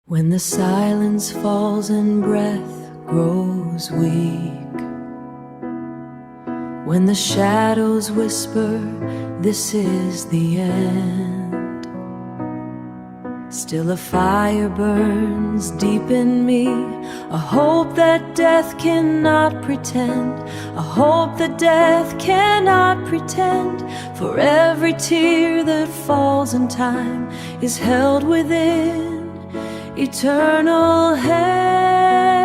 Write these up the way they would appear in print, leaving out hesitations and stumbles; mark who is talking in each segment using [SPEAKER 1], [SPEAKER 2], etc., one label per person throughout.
[SPEAKER 1] When the silence falls and breath grows weak, when the shadows whisper, this is the end, still a fire burns deep in me, a hope that death cannot pretend, a hope that death cannot pretend. For every tear that falls in time is held within eternal hands.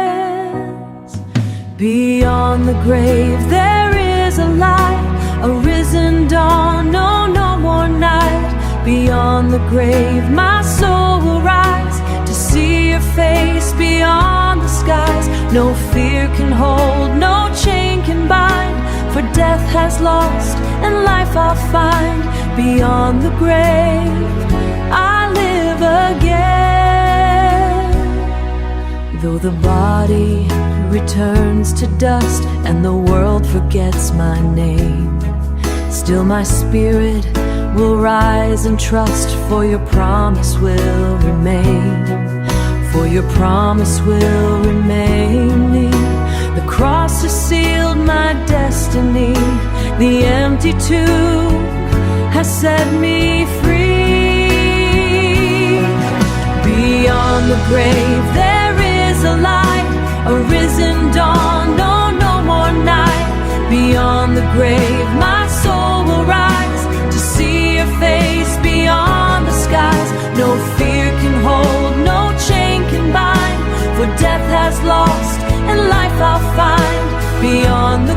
[SPEAKER 1] Beyond the grave there is a light, a risen dawn, no, no more night. Beyond the grave my soul will rise to see your face beyond the skies. No fear can hold, no chain can bind, for death has lost and life I'll find. Beyond the grave I live again. Though the body returns to dust and the world forgets my name, still my spirit will rise and trust, for your promise will remain, for your promise will remain. The cross has sealed my destiny, the empty tomb has set me free. Beyond the grave there is a light, a risen dawn, no, no more night. Beyond the grave my soul will rise to see your face beyond the skies. No fear can hold, no chain can bind, for death has lost and life I'll find. Beyond the